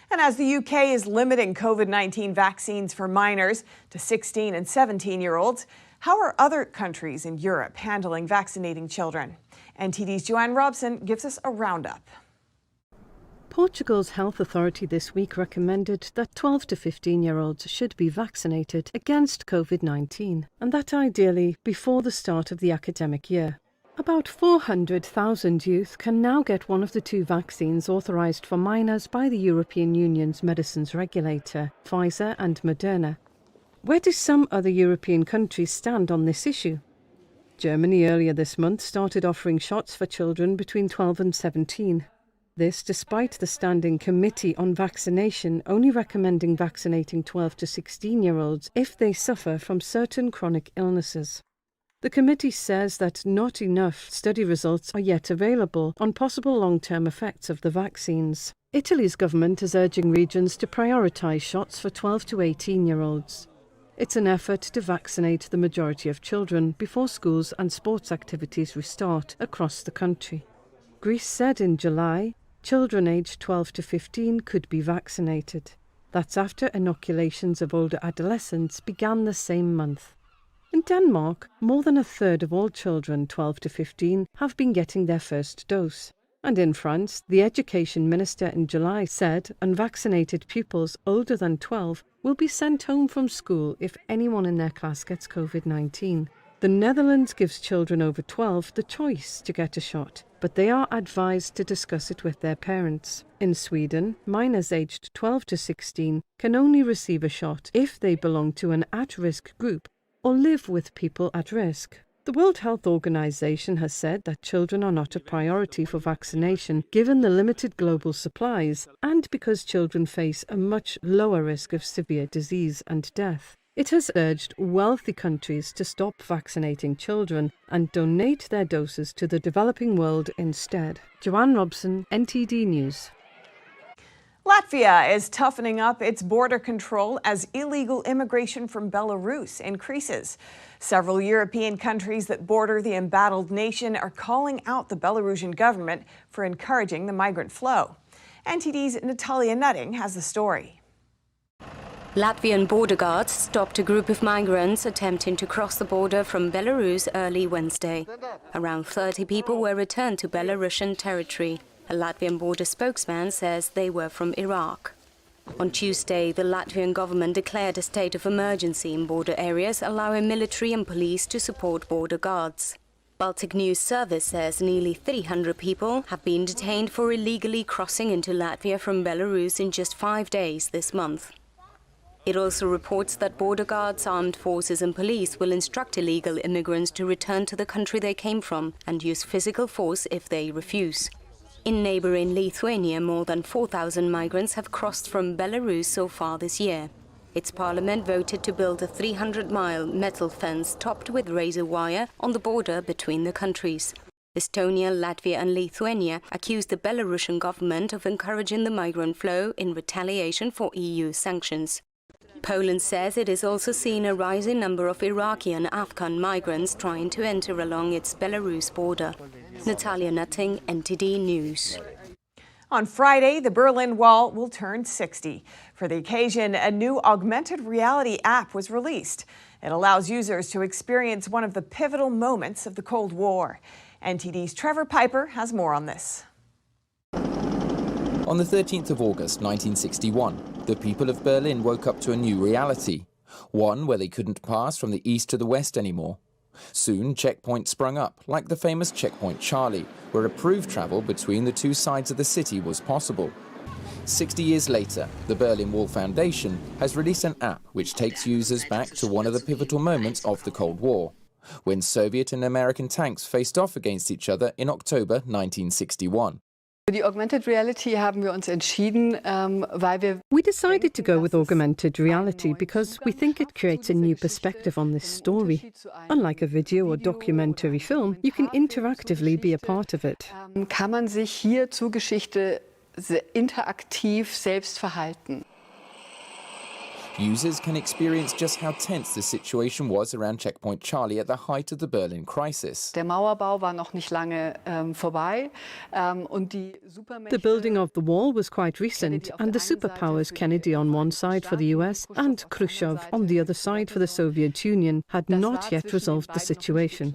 [SPEAKER 1] And as the UK is limiting COVID-19 vaccines for minors to 16 and 17-year-olds, how are other countries in Europe handling vaccinating children? NTD's Joanne Robson gives us a roundup.
[SPEAKER 21] Portugal's health authority this week recommended that 12 to 15-year-olds should be vaccinated against COVID-19, and that ideally before the start of the academic year. About 400,000 youth can now get one of the two vaccines authorised for minors by the European Union's medicines regulator, Pfizer and Moderna. Where do some other European countries stand on this issue? Germany earlier this month started offering shots for children between 12 and 17. This despite the Standing Committee on Vaccination only recommending vaccinating 12 to 16-year-olds if they suffer from certain chronic illnesses. The committee says that not enough study results are yet available on possible long-term effects of the vaccines. Italy's government is urging regions to prioritise shots for 12 to 18-year-olds. It's an effort to vaccinate the majority of children before schools and sports activities restart across the country. Greece said in July, children aged 12 to 15 could be vaccinated. That's after inoculations of older adolescents began the same month. In Denmark, more than a third of all children 12 to 15 have been getting their first dose. And in France, the education minister in July said unvaccinated pupils older than 12 will be sent home from school if anyone in their class gets COVID-19. The Netherlands gives children over 12 the choice to get a shot, but they are advised to discuss it with their parents. In Sweden, minors aged 12 to 16 can only receive a shot if they belong to an at-risk group or live with people at risk. The World Health Organization has said that children are not a priority for vaccination given the limited global supplies and because children face a much lower risk of severe disease and death. It has urged wealthy countries to stop vaccinating children and donate their doses to the developing world instead. Joanne Robson, NTD News.
[SPEAKER 1] Latvia is toughening up its border control as illegal immigration from Belarus increases. Several European countries that border the embattled nation are calling out the Belarusian government for encouraging the migrant flow. NTD's Natalia Nutting has the story.
[SPEAKER 8] Latvian border guards stopped a group of migrants attempting to cross the border from Belarus early Wednesday. Around 30 people were returned to Belarusian territory. A Latvian border spokesman says they were from Iraq. On Tuesday, the Latvian government declared a state of emergency in border areas, allowing military and police to support border guards. Baltic News Service says nearly 300 people have been detained for illegally crossing into Latvia from Belarus in just 5 days this month. It also reports that border guards, armed forces and police will instruct illegal immigrants to return to the country they came from and use physical force if they refuse. In neighboring Lithuania, more than 4,000 migrants have crossed from Belarus so far this year. Its parliament voted to build a 300-mile metal fence topped with razor wire on the border between the countries. Estonia, Latvia and Lithuania accused the Belarusian government of encouraging the migrant flow in retaliation for EU sanctions. Poland says it is also seeing a rising number of Iraqi and Afghan migrants trying to enter along its Belarus border. Natalia Nutting, NTD News.
[SPEAKER 1] On Friday, the Berlin Wall will turn 60. For the occasion, a new augmented reality app was released. It allows users to experience one of the pivotal moments of the Cold War. NTD's Trevor Piper has more on this.
[SPEAKER 22] On the 13th of August 1961, the people of Berlin woke up to a new reality, one where they couldn't pass from the east to the west anymore. Soon, checkpoints sprung up, like the famous Checkpoint Charlie, where approved travel between the two sides of the city was possible. 60 years later, the Berlin Wall Foundation has released an app which takes users back to one of the pivotal moments of the Cold War, when Soviet and American tanks faced off against each other in October 1961.
[SPEAKER 23] We decided
[SPEAKER 21] to go with augmented reality because we think it creates a new perspective on this story. Unlike a video or documentary film, you can interactively be a part of it.
[SPEAKER 23] Kann man sich hier zur Geschichte interaktiv selbst verhalten.
[SPEAKER 22] Users can experience just how tense the situation was around Checkpoint Charlie at the height of the Berlin crisis.
[SPEAKER 23] Der Mauerbau war noch nicht lange vorbei und die Supermächte.
[SPEAKER 21] The building of the wall was quite recent, and the superpowers Kennedy on one side for the US and Khrushchev on the other side for the Soviet Union had not yet resolved the situation.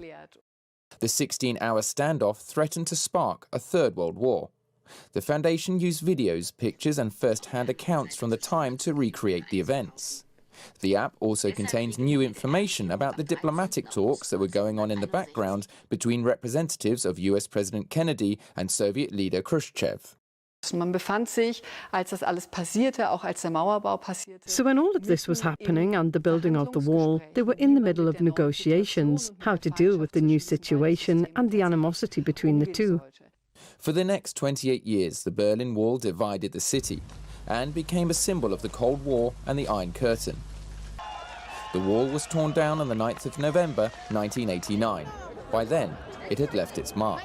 [SPEAKER 22] The 16-hour standoff threatened to spark a third world war. The foundation used videos, pictures and first-hand accounts from the time to recreate the events. The app also contains new information about the diplomatic talks that were going on in the background between representatives of US President Kennedy and Soviet leader Khrushchev.
[SPEAKER 23] Man befand sich, als das alles passierte, auch als der Mauerbau passierte.
[SPEAKER 21] So when all of this was happening and the building of the wall, they were in the middle of negotiations, how to deal with the new situation and the animosity between the two.
[SPEAKER 22] For the next 28 years, the Berlin Wall divided the city and became a symbol of the Cold War and the Iron Curtain. The wall was torn down on the 9th of November 1989. By then, it had left its mark.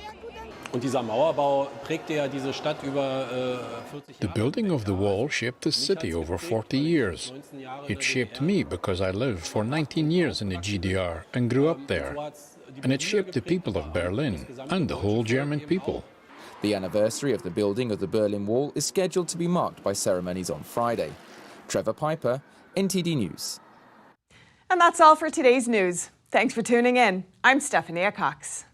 [SPEAKER 24] The building of the wall shaped the city over 40 years. It shaped me because I lived for 19 years in the GDR and grew up there. And it shaped the people of Berlin and the whole German people.
[SPEAKER 22] The anniversary of the building of the Berlin Wall is scheduled to be marked by ceremonies on Friday. Trevor Piper, NTD News.
[SPEAKER 1] And that's all for today's news. Thanks for tuning in. I'm Stephanie Cox.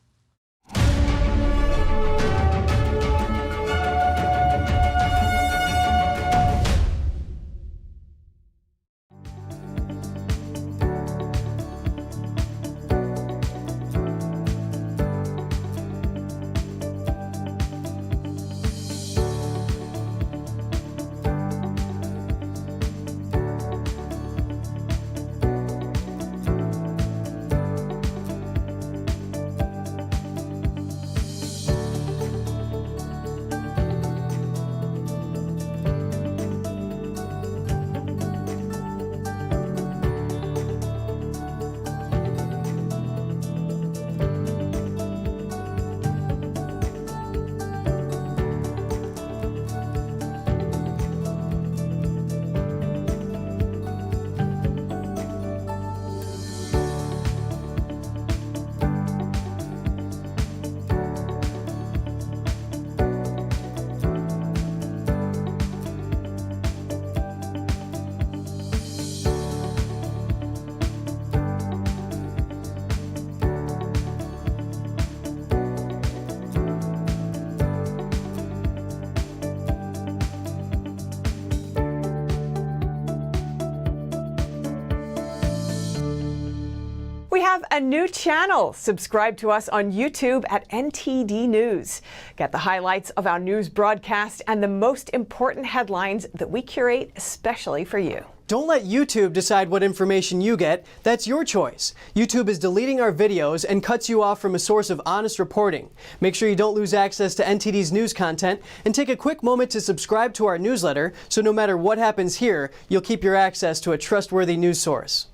[SPEAKER 1] have a new channel. Subscribe to us on YouTube at NTD News. Get the highlights of our news broadcast and the most important headlines that we curate especially for you.
[SPEAKER 7] Don't let YouTube decide what information you get. That's your choice. YouTube is deleting our videos and cuts you off from a source of honest reporting. Make sure you don't lose access to NTD's news content, and take a quick moment to subscribe to our newsletter so no matter what happens here, you'll keep your access to a trustworthy news source.